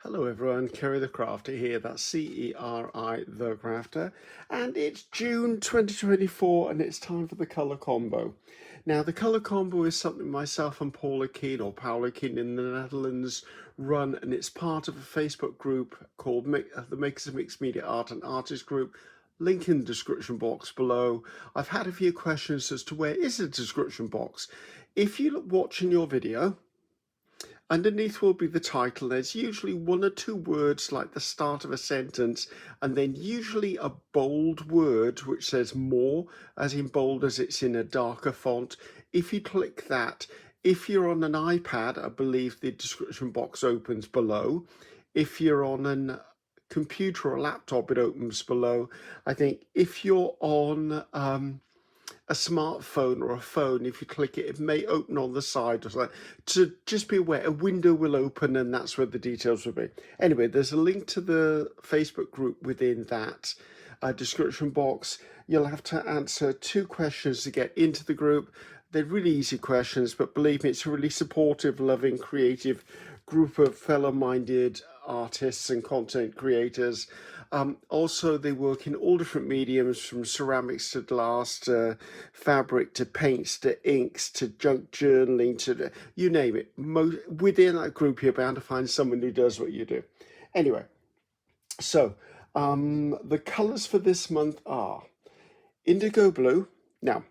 Hello everyone, Ceri the Crafter here, that's Ceri the Crafter, and it's June 2024 and it's time for the colour combo. Now the colour combo is something myself and Paula Keen, or Paula Keen in the Netherlands, run, and it's part of a Facebook group called the Makers of Mixed Media Art and Artists Group. Link in the description box below. I've had a few questions as to where is the description box. If you're watching your video, underneath will be the title. There's usually one or two words like the start of a sentence, and then usually a bold word which says more, as in bold as it's in a darker font. If you click that, if you're on an iPad, I believe the description box opens below. If you're on a computer or laptop, it opens below. I think if you're on a smartphone or a phone, if you click it, it may open on the side or something. So just be aware, a window will open and that's where the details will be. Anyway, there's a link to the Facebook group within that description box. You'll have to answer 2 questions to get into the group. They're really easy questions, but believe me, it's a really supportive, loving, creative group of fellow-minded artists and content creators. Also, they work in all different mediums, from ceramics to glass to fabric to paints to inks to junk journaling to you name it. Within that group, you're bound to find someone who does what you do. Anyway, so the colours for this month are Indigo Blue. Now,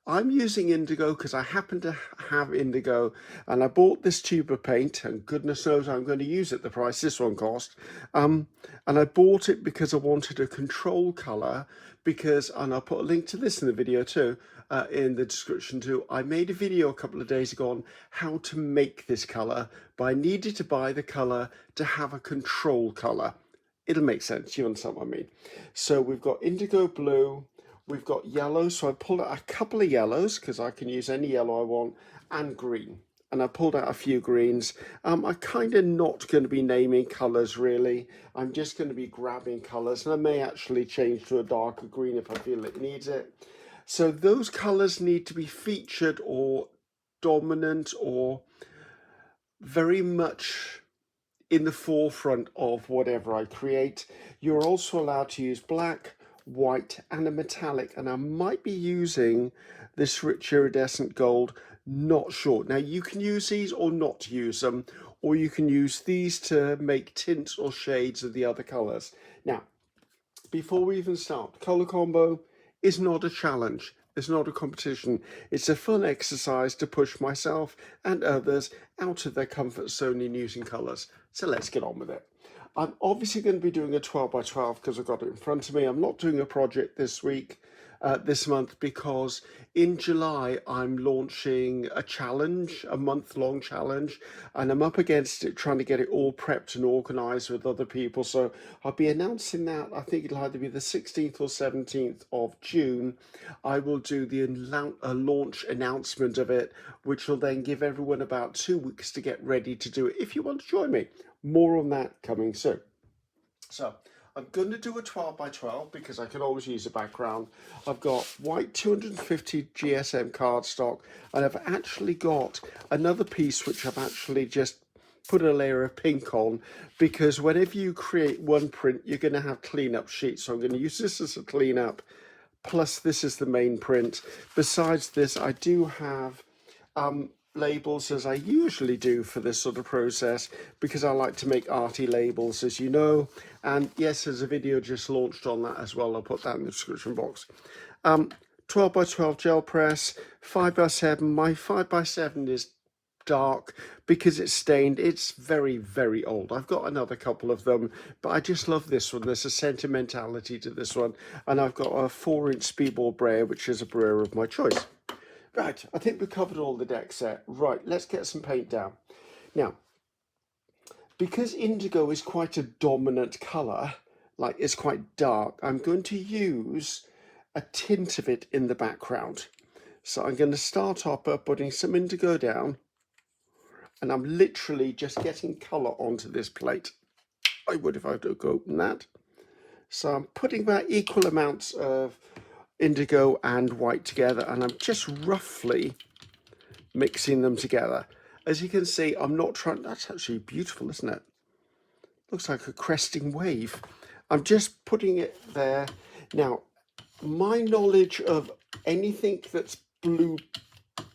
I'm using indigo because I happen to have indigo, and I bought this tube of paint, and goodness knows I'm going to use it, the price this one cost. And I bought it because I wanted a control colour, and I'll put a link to this in the video too, in the description too. I made a video a couple of days ago on how to make this colour, but I needed to buy the colour to have a control colour. It'll make sense, you understand what I mean. So we've got indigo blue, we've got yellow, so I pulled out a couple of yellows because I can use any yellow I want, and green. And I pulled out a few greens. I'm kind of not going to be naming colours really. I'm just going to be grabbing colours, and I may actually change to a darker green if I feel it needs it. So those colours need to be featured or dominant or very much in the forefront of whatever I create. You're also allowed to use black, white and a metallic, and I might be using this rich iridescent gold, not sure. Now you can use these or not use them, or you can use these to make tints or shades of the other colors. Now, before we even start, color combo is not a challenge. It's not a competition. It's a fun exercise to push myself and others out of their comfort zone in using colors. So let's get on with it. I'm obviously going to be doing a 12 by 12 because I've got it in front of me. I'm not doing a project this month, because in July I'm launching a challenge, a month-long challenge, and I'm up against it trying to get it all prepped and organized with other people. So I'll be announcing that. I think it'll either be the 16th or 17th of June. I will do the launch announcement of it, which will then give everyone about 2 weeks to get ready to do it if you want to join me. More on that coming soon. So I'm going to do a 12 by 12 because I can always use a background. I've got white 250 GSM cardstock, and I've actually got another piece which I've actually just put a layer of pink on, because whenever you create one print, you're going to have cleanup sheets. So I'm going to use this as a cleanup, plus this is the main print. Besides this, I do have labels, as I usually do for this sort of process, because I like to make arty labels, as you know. And yes, there's a video just launched on that as well. I'll put that in the description box. 12 by 12 gel press, 5 by 7. My 5 by 7 is dark because it's stained. It's very, very old. I've got another couple of them, but I just love this one. There's a sentimentality to this one. And I've got a 4-inch speedball brayer, which is a brayer of my choice. Right, I think we've covered all the deck set. Right, let's get some paint down. Now, because indigo is quite a dominant colour, like it's quite dark, I'm going to use a tint of it in the background. So I'm going to start off by putting some indigo down, and I'm literally just getting colour onto this plate. I would if I could open that. So I'm putting about equal amounts of indigo and white together, and I'm just roughly mixing them together. As you can see, I'm not trying. That's actually beautiful, isn't it? looks like a cresting wave. I'm just putting it there. Now, my knowledge of anything that's blue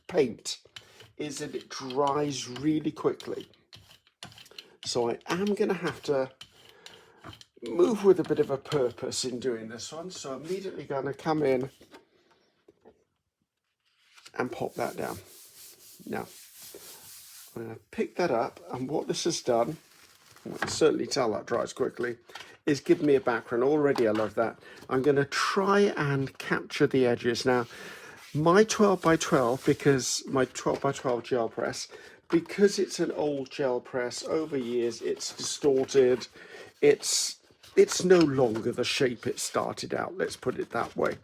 paint is that it dries really quickly. So I am going to have to move with a bit of a purpose in doing this one. So I'm immediately going to come in and pop that down. Now, I'm going to pick that up, and what this has done, I can certainly tell that dries quickly, is give me a background. Already I love that. I'm going to try and capture the edges. Now, my 12 by 12, because my 12 by 12 gel press, because it's an old gel press, over years it's distorted. It's no longer the shape it started out, let's put it that way.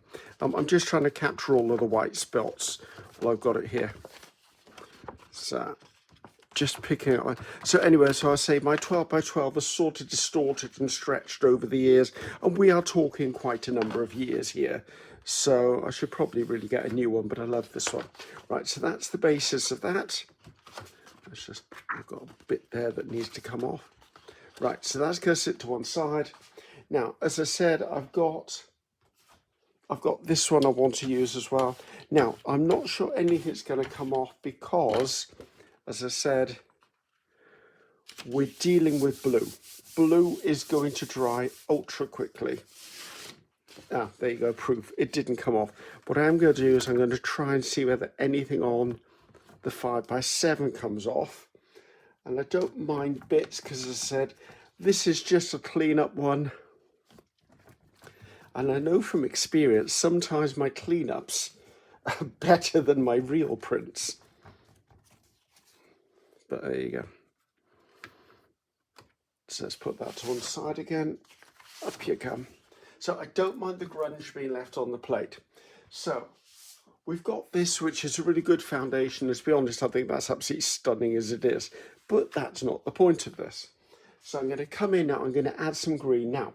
I'm just trying to capture all of the white spots. Well, I've got it here. So just picking up. So anyway, so I say my 12 by 12 is sort of distorted and stretched over the years, and we are talking quite a number of years here. So I should probably really get a new one, but I love this one. Right, so that's the basis of that. Let's just, I've got a bit there that needs to come off. Right, so that's going to sit to one side. Now, as I said, I've got this one I want to use as well. Now, I'm not sure anything's going to come off because, as I said, we're dealing with blue. Blue is going to dry ultra quickly. Ah, there you go, proof. It didn't come off. What I am going to do is I'm going to try and see whether anything on the 5 by 7 comes off. And I don't mind bits because, as I said, this is just a clean-up one. And I know from experience, sometimes my cleanups are better than my real prints. But there you go. So let's put that to one side again. Up you come. So I don't mind the grunge being left on the plate. So we've got this, which is a really good foundation. Let's be honest, I think that's absolutely stunning as it is. But that's not the point of this. So I'm going to come in now, I'm going to add some green. Now,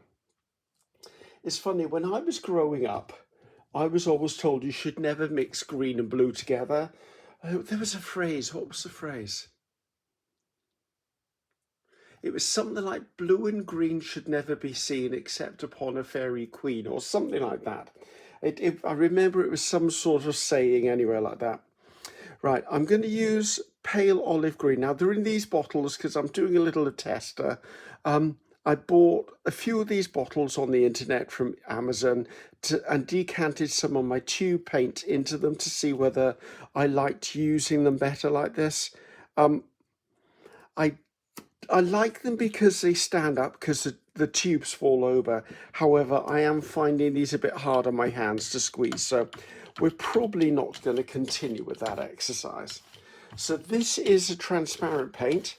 it's funny, when I was growing up, I was always told you should never mix green and blue together. There was a phrase, what was the phrase? It was something like blue and green should never be seen except upon a fairy queen, or something like that. I remember it was some sort of saying anyway like that. Right, I'm going to use pale olive green. Now, they're in these bottles because I'm doing a little tester. I bought a few of these bottles on the internet from Amazon and decanted some of my tube paint into them to see whether I liked using them better like this. I like them because they stand up, because the tubes fall over. However, I am finding these a bit hard on my hands to squeeze, so we're probably not going to continue with that exercise. So this is a transparent paint,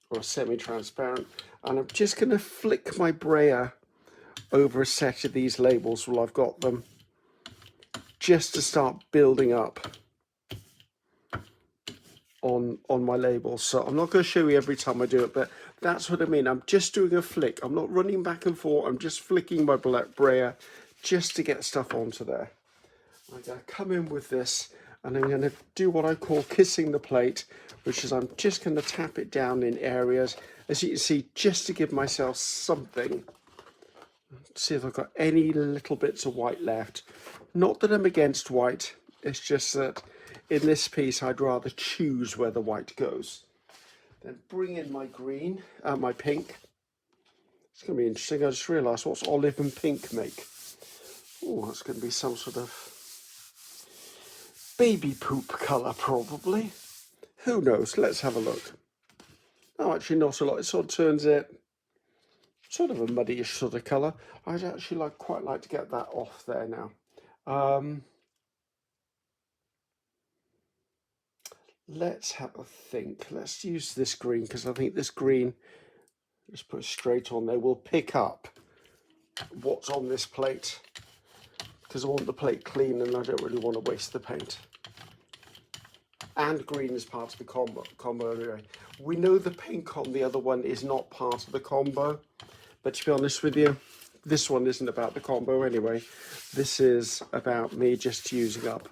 or a semi-transparent, and I'm just going to flick my brayer over a set of these labels while I've got them, just to start building up on my labels. So I'm not going to show you every time I do it, but that's what I mean. I'm just doing a flick. I'm not running back and forth. I'm just flicking my brayer just to get stuff onto there. I'm going to come in with this, and I'm going to do what I call kissing the plate, which is I'm just going to tap it down in areas, as you can see, just to give myself something. See if I've got any little bits of white left. Not that I'm against white, it's just that in this piece I'd rather choose where the white goes. Then bring in my green, my pink. It's going to be interesting. I just realised, what's olive and pink make? Oh, that's going to be some sort of baby poop colour probably. Who knows? Let's have a look. Oh, actually not a lot. It sort of turns it sort of a muddyish sort of colour. I'd actually quite like to get that off there now. Let's have a think. Let's use this green, because I think this green, just put it straight on there, will pick up what's on this plate, because I want the plate clean and I don't really want to waste the paint. And green is part of the combo anyway. We know the pink on the other one is not part of the combo, but to be honest with you, this one isn't about the combo anyway. This is about me just using up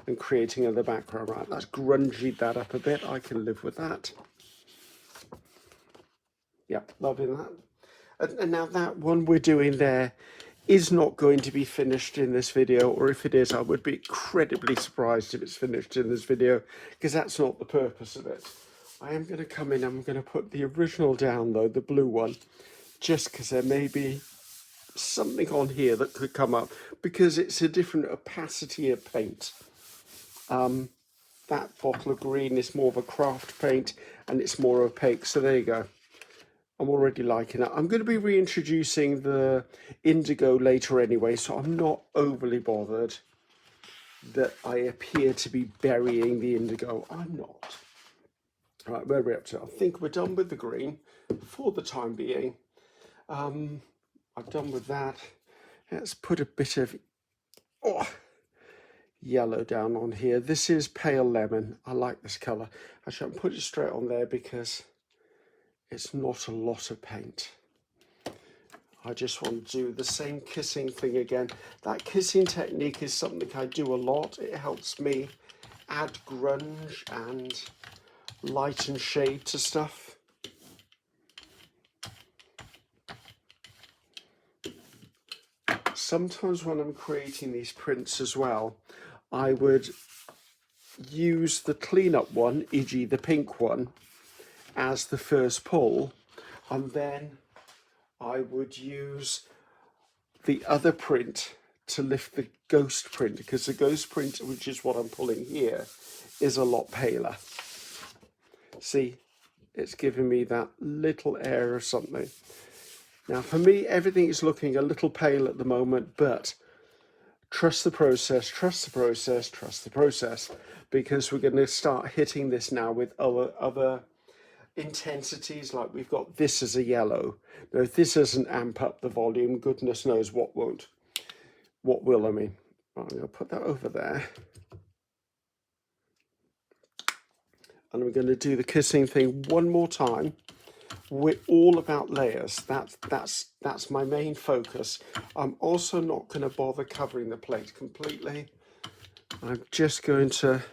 and creating in the background. Right, let's grungy that up a bit. I can live with that. Yeah, loving that. And now that one we're doing there is not going to be finished in this video, or if it is, I would be incredibly surprised if it's finished in this video, because that's not the purpose of it. I am going to come in, I'm going to put the original down though, the blue one, just because there may be something on here that could come up, because it's a different opacity of paint. That bottle of green is more of a craft paint and it's more opaque, so there you go. I'm already liking that. I'm going to be reintroducing the indigo later anyway, so I'm not overly bothered that I appear to be burying the indigo. I'm not. Right, where are we up to? I think we're done with the green for the time being. I'm done with that. Let's put a bit of yellow down on here. This is pale lemon. I like this colour. Actually, I'll put it straight on there because it's not a lot of paint. I just want to do the same kissing thing again. That kissing technique is something I do a lot. It helps me add grunge and light and shade to stuff. Sometimes when I'm creating these prints as well, I would use the cleanup one, e.g. the pink one, as the first pull, and then I would use the other print to lift the ghost print, because the ghost print, which is what I'm pulling here, is a lot paler. See, it's giving me that little air of something. Now for me, everything is looking a little pale at the moment, but trust the process, trust the process, trust the process, because we're going to start hitting this now with other intensities. Like we've got this as a yellow. Now if this doesn't amp up the volume, goodness knows what won't. What will, I mean. Right, I'm going to put that over there. And I'm going to do the kissing thing one more time. We're all about layers. That's my main focus. I'm also not going to bother covering the plate completely. I'm just going to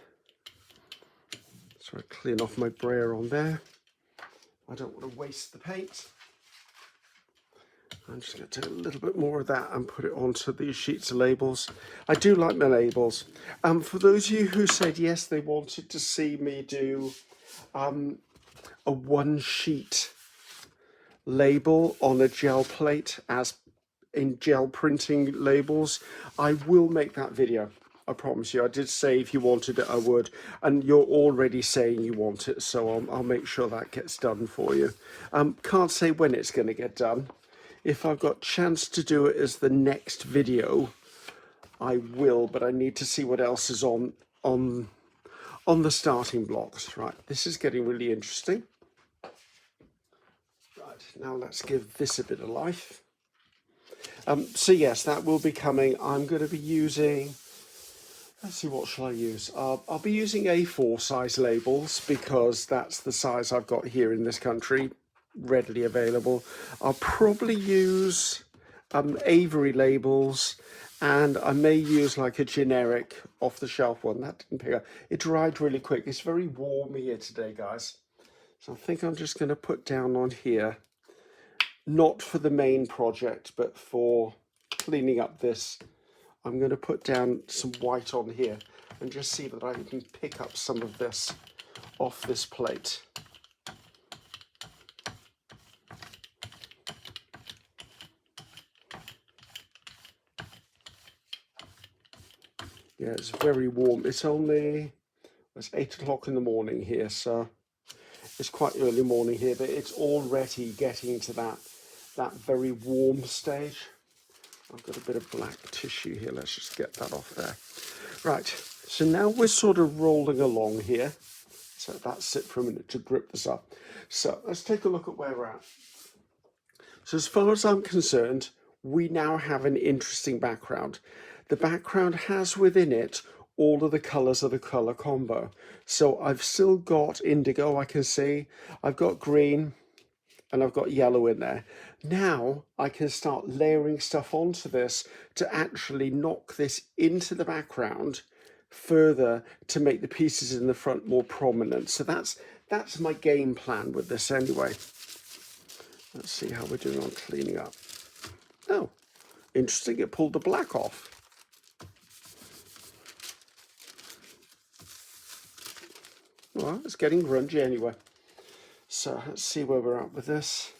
sort of clean off my brayer on there. I don't want to waste the paint. I'm just going to do a little bit more of that and put it onto these sheets of labels. I do like my labels. For those of you who said yes, they wanted to see me do a one sheet label on a gel plate, as in gel printing labels, I will make that video. I promise you. I did say if you wanted it, I would, and you're already saying you want it, so I'll make sure that gets done for you. Can't say when it's going to get done. If I've got chance to do it as the next video, I will, but I need to see what else is on the starting blocks. Right, this is getting really interesting. Right, now let's give this a bit of life. So yes, that will be coming. I'm going to be using, let's see, what shall I use? I'll be using A4 size labels because that's the size I've got here in this country, readily available. I'll probably use Avery labels, and I may use like a generic off-the-shelf one. That didn't pick up. It dried really quick. It's very warm here today, guys. So I think I'm just going to put down on here, not for the main project, but for cleaning up this. I'm going to put down some white on here and just see that I can pick up some of this off this plate. Yeah, it's very warm. It's 8 o'clock in the morning here, so it's quite early morning here, but it's already getting to that very warm stage. I've got a bit of black tissue here. Let's just get that off there. Right, so now we're sort of rolling along here. So that's it for a minute to grip this up. So let's take a look at where we're at. So as far as I'm concerned, we now have an interesting background. The background has within it all of the colours of the colour combo. So I've still got indigo, I can see. I've got green, and I've got yellow in there. Now I can start layering stuff onto this to actually knock this into the background further to make the pieces in the front more prominent. So that's my game plan with this anyway. Let's see how we're doing on cleaning up. Oh, interesting, it pulled the black off. Well, it's getting grungy anyway. So let's see where we're at with this.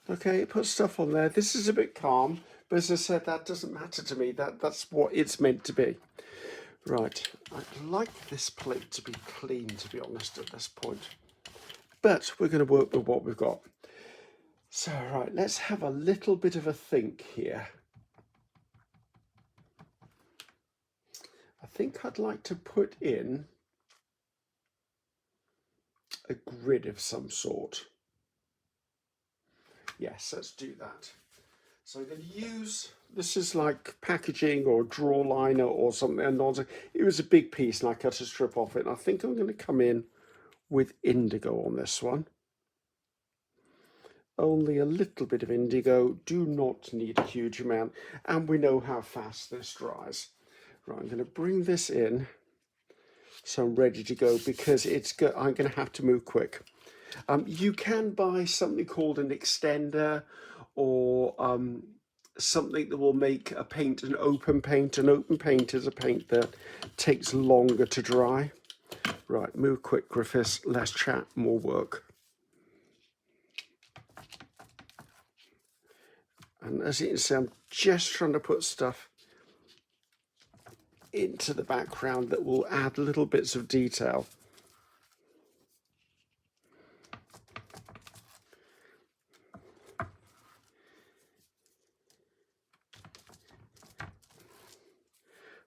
Okay, it puts stuff on there. This is a bit calm, but as I said, that doesn't matter to me. That's what it's meant to be. Right, I'd like this plate to be clean, to be honest, at this point. But we're going to work with what we've got. So, right, let's have a little bit of a think here. I think I'd like to put in a grid of some sort. Yes, let's do that. So I'm going to use, this is like packaging or draw liner or something. And it was a big piece and I cut a strip off it. And I think I'm going to come in with indigo on this one. Only a little bit of indigo, do not need a huge amount. And we know how fast this dries. Right, I'm going to bring this in so I'm ready to go because I'm going to have to move quick. You can buy something called an extender or something that will make a paint an open paint. An open paint is a paint that takes longer to dry. Right, move quick, Griffiths. Less chat, more work. And as you can see, I'm just trying to put stuff into the background that will add little bits of detail.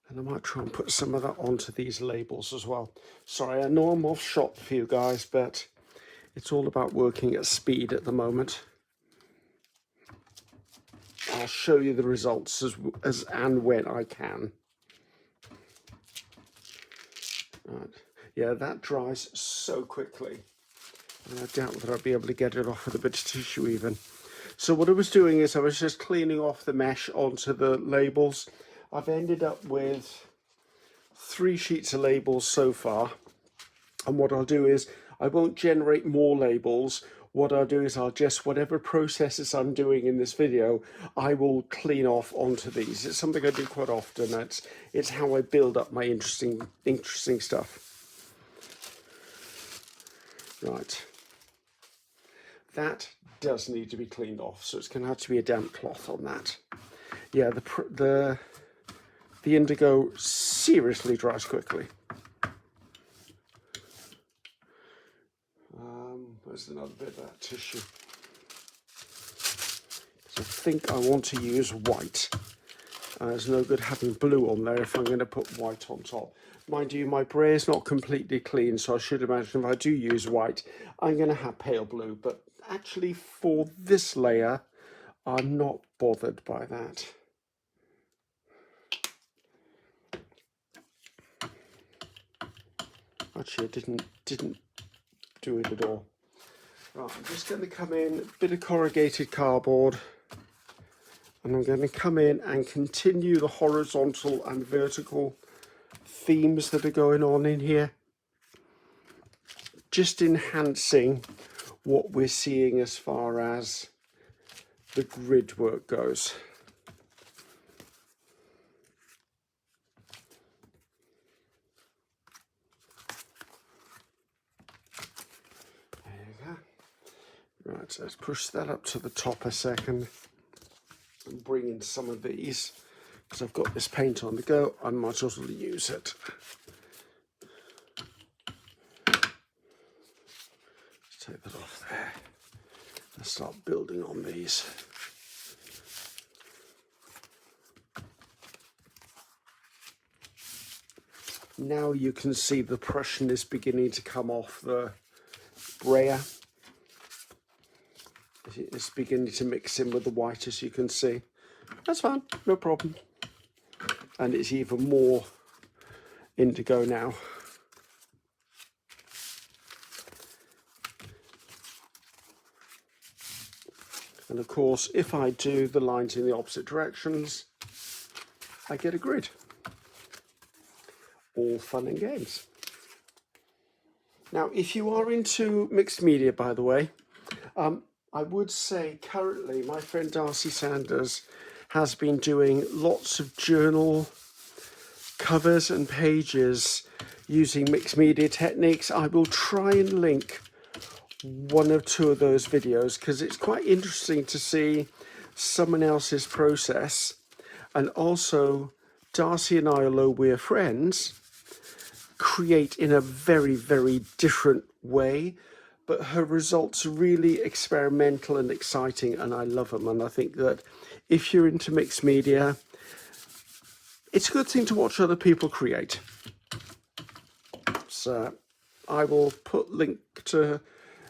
And I might try and put some of that onto these labels as well. Sorry, I know I'm off shot for you guys, but it's all about working at speed at the moment. I'll show you the results as and when I can. Right. Yeah, that dries so quickly. And I doubt that I'll be able to get it off with a bit of tissue even. So what I was doing is I was just cleaning off the mesh onto the labels. I've ended up with 3 sheets of labels so far. And what I'll do is I won't generate more labels. What I'll do is I'll just, whatever processes I'm doing in this video, I will clean off onto these. It's something I do quite often. It's how I build up my interesting stuff. Right. That does need to be cleaned off, so it's going to have to be a damp cloth on that. Yeah, the indigo seriously dries quickly. Where's another bit of that tissue? So I think I want to use white. There's no good having blue on there if I'm going to put white on top. Mind you, my bray is not completely clean, so I should imagine if I do use white, I'm going to have pale blue. But actually for this layer, I'm not bothered by that. Actually, I didn't do it at all. Right, I'm just going to come in, a bit of corrugated cardboard, and I'm going to come in and continue the horizontal and vertical themes that are going on in here, just enhancing what we're seeing as far as the grid work goes. Right, so let's push that up to the top a second and bring in some of these. Because I've got this paint on the go, I might as well use it. Let's take that off there and start building on these. Now you can see the Prussian is beginning to come off the brayer. It's beginning to mix in with the white, as you can see. That's fine, no problem. And it's even more indigo now. And of course, if I do the lines in the opposite directions, I get a grid. All fun and games. Now, if you are into mixed media, by the way, I would say currently my friend Darcy Sanders has been doing lots of journal covers and pages using mixed media techniques. I will try and link one or two of those videos because it's quite interesting to see someone else's process. And also Darcy and I, although we're friends, create in a very, very different way, but her results are really experimental and exciting, and I love them. And I think that if you're into mixed media, it's a good thing to watch other people create. So I will put link to,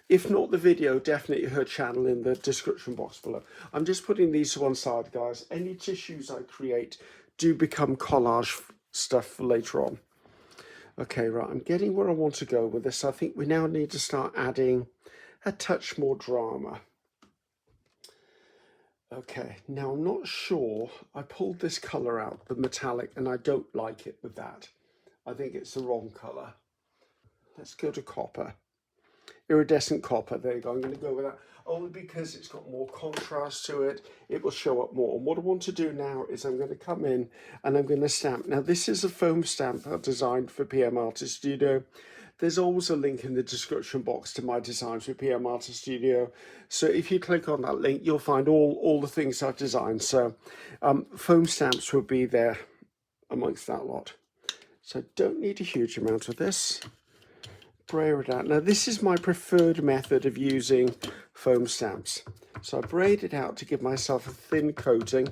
if not the video, definitely her channel in the description box below. I'm just putting these to one side, guys. Any tissues I create do become collage stuff for later on. Okay, right, I'm getting where I want to go with this. I think we now need to start adding a touch more drama. Okay, now I'm not sure. I pulled this color out, the metallic, and I don't like it with that. I think it's the wrong color. Let's go to copper. Iridescent copper, there you go. I'm going to go with that only because it's got more contrast to it. It will show up more. And what I want to do now is I'm going to come in and I'm going to stamp. Now this is a foam stamp I designed for PM Artist Studio. There's always a link in the description box to my designs for PM Artist Studio. So if you click on that link, you'll find all the things I've designed. So foam stamps will be there amongst that lot. So don't need a huge amount of this. Braid it out. Now this is my preferred method of using foam stamps. So I braid it out to give myself a thin coating,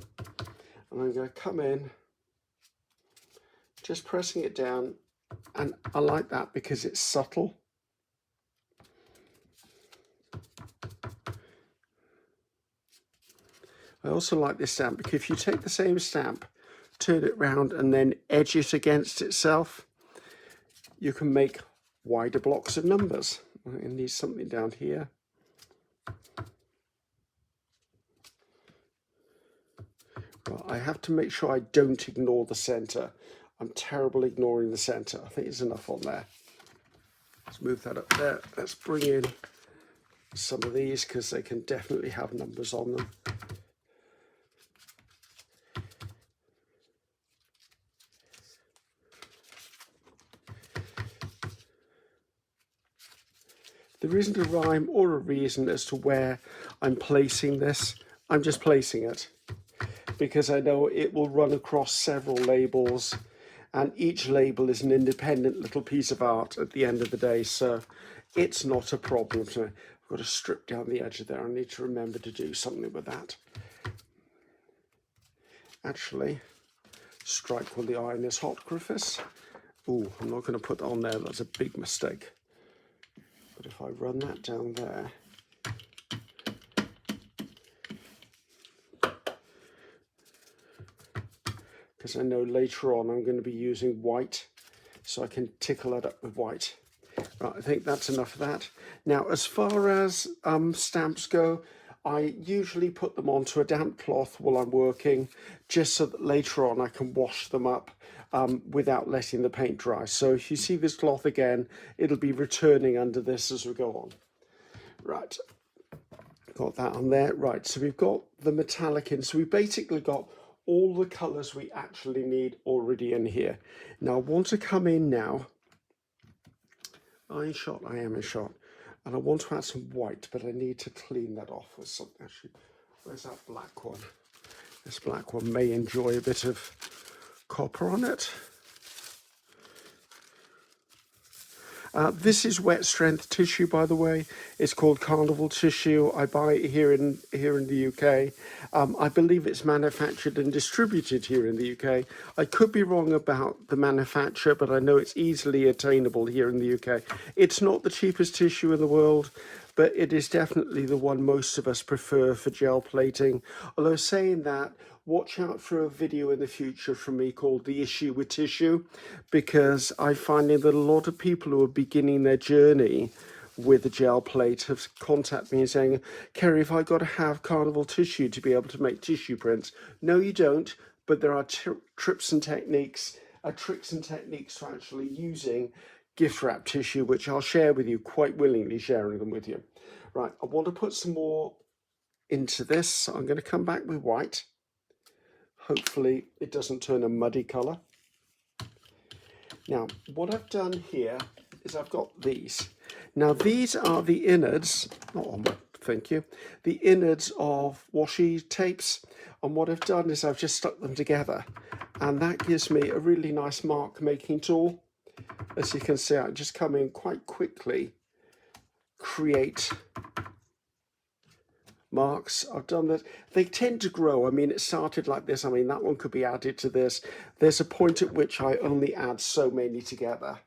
and I'm going to come in, just pressing it down, and I like that because it's subtle. I also like this stamp because if you take the same stamp, turn it round and then edge it against itself, you can make wider blocks of numbers. I need something down here. Well, I have to make sure I don't ignore the center. I'm terrible ignoring the center. I think there's enough on there. Let's move that up there. Let's bring in some of these because they can definitely have numbers on them. There isn't a rhyme or a reason as to where I'm placing this. I'm just placing it because I know it will run across several labels, and each label is an independent little piece of art at the end of the day, so it's not a problem. So I've got to strip down the edge of there. I need to remember to do something with that. Actually, strike while the iron is hot, Griffiths. Oh, I'm not going to put that on there. That's a big mistake. But if I run that down there, because I know later on I'm going to be using white, so I can tickle that up with white. Right, I think that's enough of that. Now, as far as stamps go, I usually put them onto a damp cloth while I'm working, just so that later on I can wash them up without letting the paint dry. So if you see this cloth again, it'll be returning under this as we go on. Right, got that on there. Right, so we've got the metallic in. So we basically got all the colours we actually need already in here. Now I want to come in now. I am in shot. And I want to add some white, but I need to clean that off with something. Actually, where's that black one? This black one may enjoy a bit of copper on it. This is wet strength tissue, by the way. It's called Carnival tissue. I buy it here in the UK. I believe it's manufactured and distributed here in the UK. I could be wrong about the manufacturer, but I know it's easily attainable here in the UK. It's not the cheapest tissue in the world, but it is definitely the one most of us prefer for gel plating. Although saying that, watch out for a video in the future from me called The Issue with Tissue, because I'm finding that a lot of people who are beginning their journey with the gel plate have contacted me and saying, Ceri, have I got to have Carnival tissue to be able to make tissue prints? No, you don't, but there are tricks and techniques to actually using gift wrap tissue, which I'll share with you, quite willingly sharing them with you. Right, I want to put some more into this, so I'm going to come back with white. Hopefully it doesn't turn a muddy colour. Now, what I've done here is I've got these. Now, these are the innards, thank you, the innards of washi tapes. And what I've done is I've just stuck them together. And that gives me a really nice mark making tool. As you can see, I just come in quite quickly, create marks. I've done that. They tend to grow. I mean, it started like this. I mean, that one could be added to this. There's a point at which I only add so many together.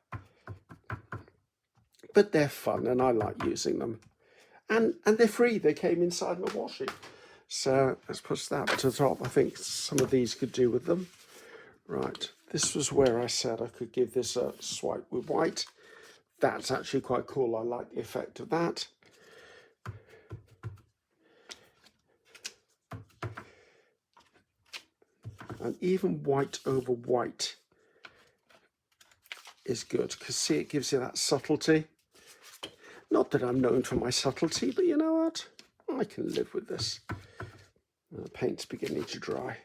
But they're fun and I like using them. And they're free. They came inside my washi. So let's push that to the top. I think some of these could do with them. Right. This was where I said I could give this a swipe with white. That's actually quite cool. I like the effect of that. And even white over white is good, because see, it gives you that subtlety. Not that I'm known for my subtlety, but you know what? I can live with this. The paint's beginning to dry.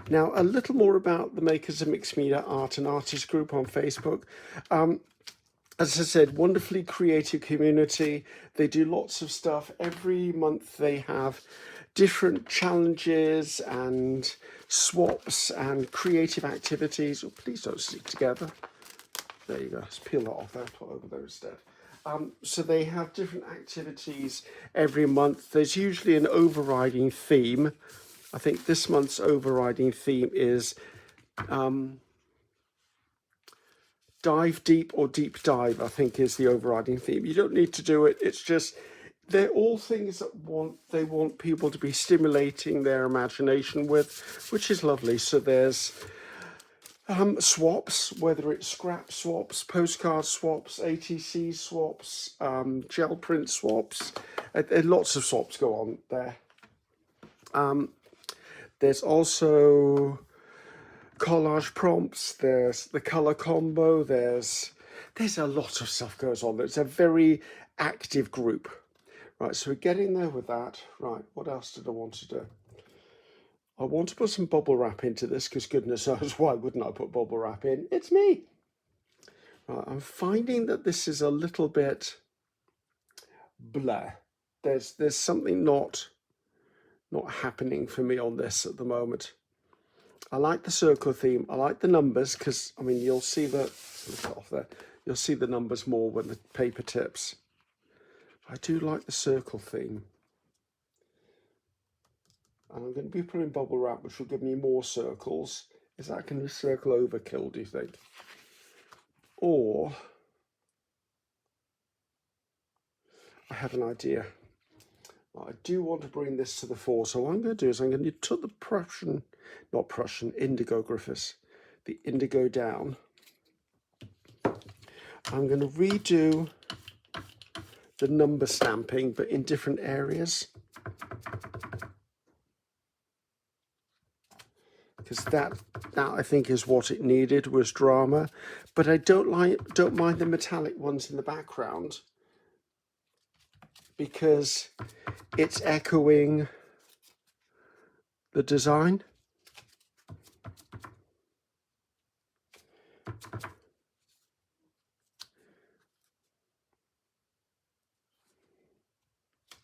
Now, a little more about the Makers of Mixed Media Art and Artist group on Facebook. As I said, wonderfully creative community. They do lots of stuff. Every month they have different challenges and swaps and creative activities. Oh, please don't stick together. There you go. Let's peel that off there, put it over there instead. So they have different activities every month. There's usually an overriding theme. I think this month's overriding theme is dive deep or deep dive, I think is the overriding theme. You don't need to do it. It's just, they're all things that they want people to be stimulating their imagination with, which is lovely. So there's swaps, whether it's scrap swaps, postcard swaps, ATC swaps, gel print swaps. Lots of swaps go on there. There's also collage prompts, there's the color combo, there's a lot of stuff goes on. It's a very active group. Right, so we're getting there with that. Right, what else did I want to do? I want to put some bubble wrap into this, because goodness knows why wouldn't I put bubble wrap in? It's me. Right, I'm finding that this is a little bit blah. There's something not happening for me on this at the moment. I like the circle theme. I like the numbers, because I mean, you'll see the off there. You'll see the numbers more when the paper tips. I do like the circle theme. And I'm going to be putting bubble wrap, which will give me more circles. Is that going to be circle overkill, do you think? Or I have an idea. I do want to bring this to the fore. So what I'm going to do is I'm going to put the Indigo Griffiths, the Indigo down. I'm going to redo the number stamping, but in different areas. Because that I think is what it needed, was drama. But I don't mind the metallic ones in the background, because it's echoing the design.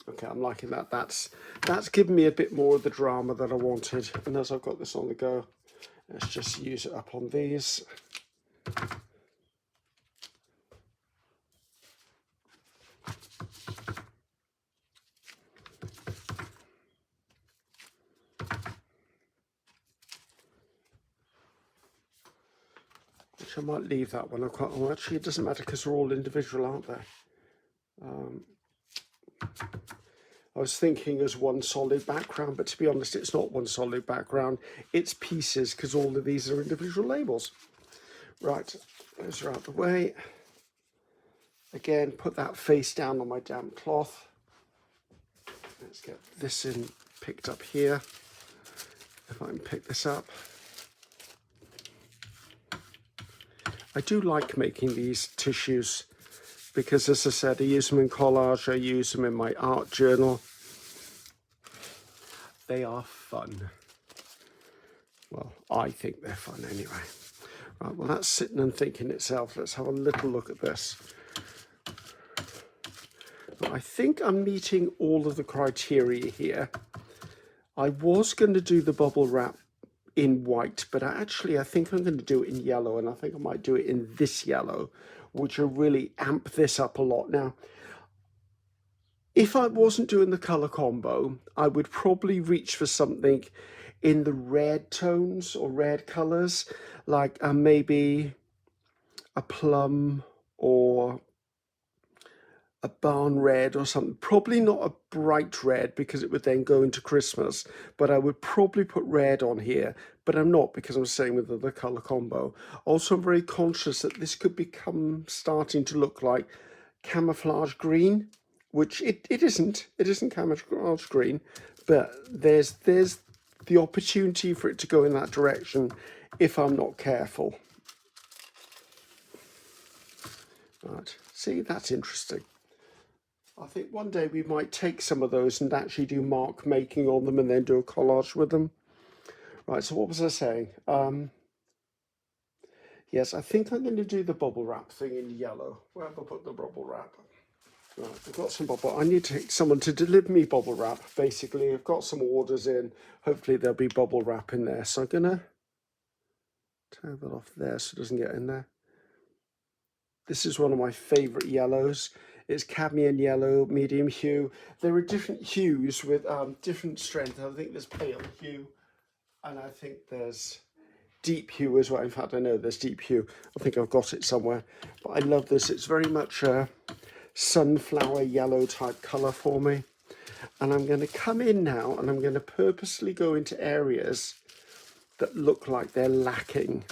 Okay, I'm liking that. That's given me a bit more of the drama that I wanted. And as I've got this on the go, let's just use it up on these. Which I might leave that one. Oh, actually, it doesn't matter, because they're all individual, aren't they? I was thinking as one solid background, but to be honest, it's not one solid background. It's pieces, because all of these are individual labels. Right, those are out the way. Again, put that face down on my damp cloth. Let's get this in picked up here. If I can pick this up. I do like making these tissues because, as I said, I use them in collage, I use them in my art journal. They are fun. Well, I think they're fun anyway. Right, well, that's sitting and thinking itself. Let's have a little look at this. I think I'm meeting all of the criteria here. I was going to do the bubble wrap in white, but I think I'm going to do it in yellow, and I think I might do it in this yellow, which will really amp this up a lot. Now, if I wasn't doing the color combo, I would probably reach for something in the red tones or red colors, like maybe a plum or a barn red or something. Probably not a bright red because it would then go into Christmas, but I would probably put red on here, but I'm not because I'm staying with the color combo. Also, I'm very conscious that this could become starting to look like camouflage green, which it isn't. It isn't camouflage green, but there's the opportunity for it to go in that direction if I'm not careful. Right, see, that's interesting. I think one day we might take some of those and actually do mark making on them and then do a collage with them. Right, so what was I saying? Yes, I think I'm going to do the bubble wrap thing in yellow. Where have I put the bubble wrap? Right, I've got some bubble. I need to take someone to deliver me bubble wrap. Basically, I've got some orders in. Hopefully there'll be bubble wrap in there. So I'm going to turn that off there so it doesn't get in there. This is one of my favorite yellows. It's cadmium yellow, medium hue. There are different hues with different strength. I think there's pale hue, and I think there's deep hue as well. In fact, I know there's deep hue. I think I've got it somewhere. But I love this. It's very much a sunflower yellow type color for me. And I'm going to come in now and I'm going to purposely go into areas that look like they're lacking.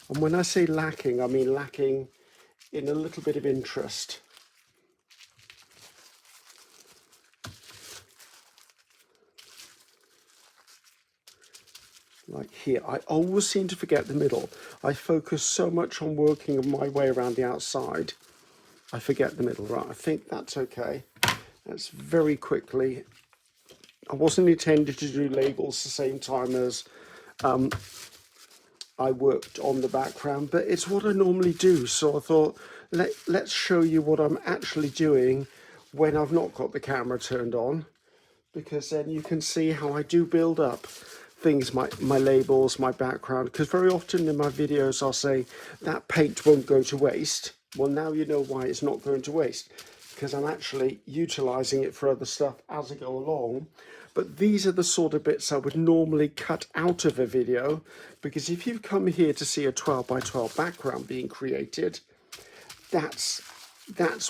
And when I say lacking, I mean lacking in a little bit of interest. Like here, I always seem to forget the middle. I focus so much on working my way around the outside, I forget the middle. Right, I think that's okay. That's very quickly. I wasn't intended to do labels the same time as I worked on the background, but it's what I normally do. So I thought, let's show you what I'm actually doing when I've not got the camera turned on, because then you can see how I do build up things, my labels, my background, because very often in my videos I'll say that paint won't go to waste. Well, now you know why it's not going to waste, because I'm actually utilizing it for other stuff as I go along. But these are the sort of bits I would normally cut out of a video, because if you've come here to see a 12 by 12 background being created, that's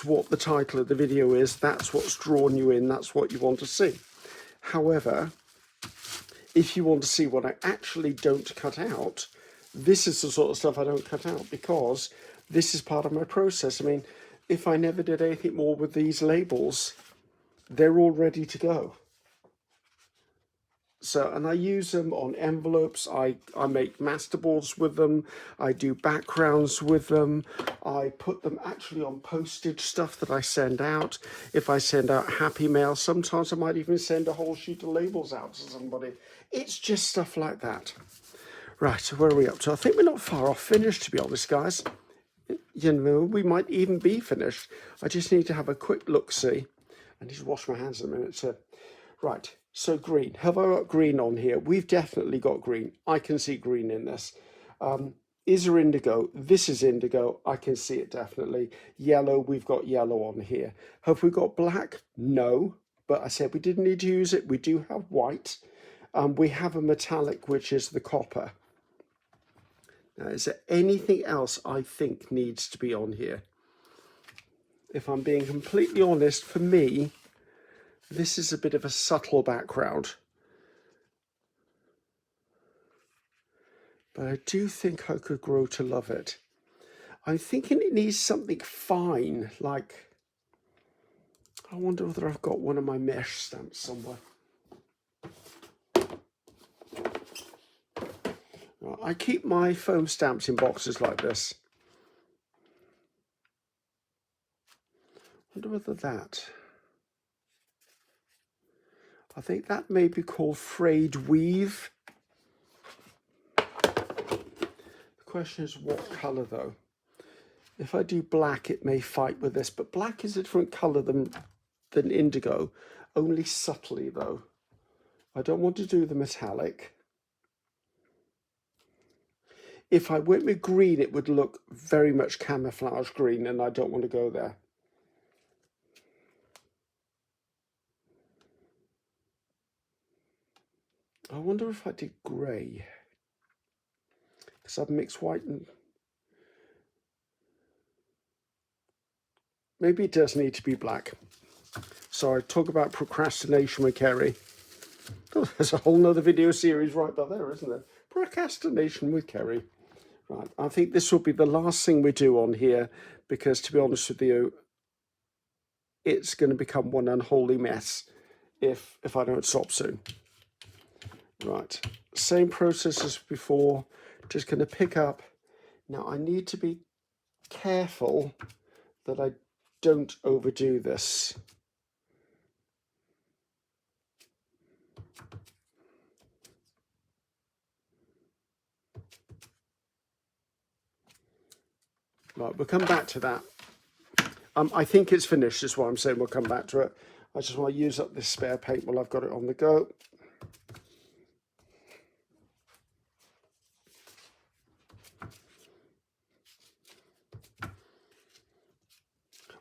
what the title of the video is, that's what's drawn you in, that's what you want to see. However, if you want to see what I actually don't cut out, this is the sort of stuff I don't cut out, because this is part of my process. I mean, if I never did anything more with these labels, they're all ready to go. So, and I use them on envelopes, I make masterboards with them, I do backgrounds with them, I put them actually on postage stuff that I send out. If I send out happy mail, sometimes I might even send a whole sheet of labels out to somebody. It's just stuff like that. Right, so where are we up to? I think we're not far off finished, to be honest, guys. You know, we might even be finished. I just need to have a quick look-see. I need to wash my hands in a minute, so. Right, so green. Have I got green on here? We've definitely got green. I can see green in this. Is there indigo? This is indigo. I can see it definitely. Yellow, we've got yellow on here. Have we got black? No, but I said we didn't need to use it. We do have white. We have a metallic, which is the copper. Now, is there anything else I think needs to be on here? If I'm being completely honest, for me, this is a bit of a subtle background. But I do think I could grow to love it. I'm thinking it needs something fine, like I wonder whether I've got one of my mesh stamps somewhere. I keep my foam stamps in boxes like this. I wonder whether that... I think that may be called frayed weave. The question is what colour though? If I do black, it may fight with this, but black is a different colour than indigo, only subtly though. I don't want to do the metallic. If I went with green, it would look very much camouflage green, and I don't want to go there. I wonder if I did grey, because I've mixed white and... Maybe it does need to be black. Sorry, talk about procrastination with Ceri. Oh, there's a whole nother video series right by there, isn't there? Procrastination with Ceri. Right, I think this will be the last thing we do on here, because to be honest with you, it's going to become one unholy mess if I don't stop soon. Right, same process as before, just going to pick up. Now I need to be careful that I don't overdo this. Right, we'll come back to that. I think it's finished, is what I'm saying. We'll come back to it. I just want to use up this spare paint while I've got it on the go.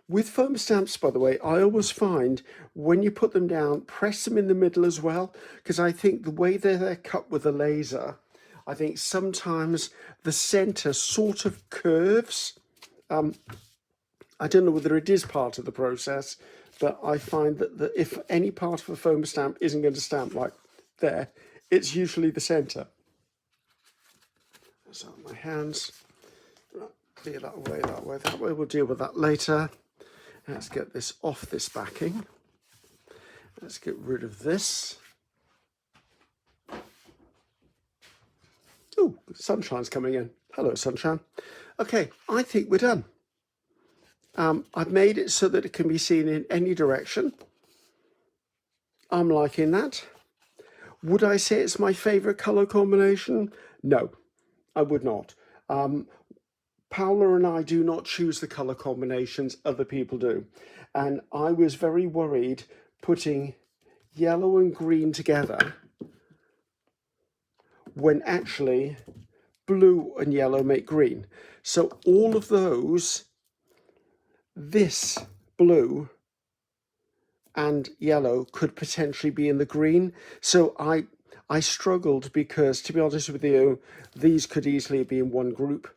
With foam stamps, by the way, I always find when you put them down, press them in the middle as well, because I think the way they're cut with a laser, I think sometimes the center sort of curves. I don't know whether it is part of the process, but I find that if any part of a foam stamp isn't going to stamp like there, it's usually the center. That's out of my hands. Clear that away that way. That way we'll deal with that later. Let's get this off this backing. Let's get rid of this. Oh, sunshine's coming in. Hello, sunshine. Okay, I think we're done. I've made it so that it can be seen in any direction. I'm liking that. Would I say it's my favorite color combination? No, I would not. Paula and I do not choose the color combinations, other people do. And I was very worried putting yellow and green together when actually blue and yellow make green. So all of those, this blue and yellow could potentially be in the green. So I struggled because, to be honest with you, these could easily be in one group,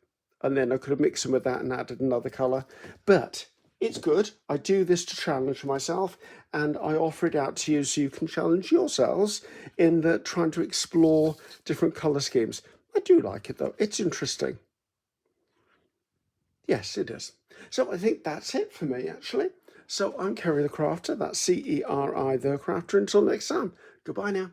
and then I could have mixed them with that and added another color. But it's good. I do this to challenge myself, and I offer it out to you so you can challenge yourselves in the trying to explore different color schemes. I do like it though. It's interesting. Yes, it is. So I think that's it for me, actually. So I'm Ceri the Crafter. That's Ceri the Crafter. Until next time, goodbye now.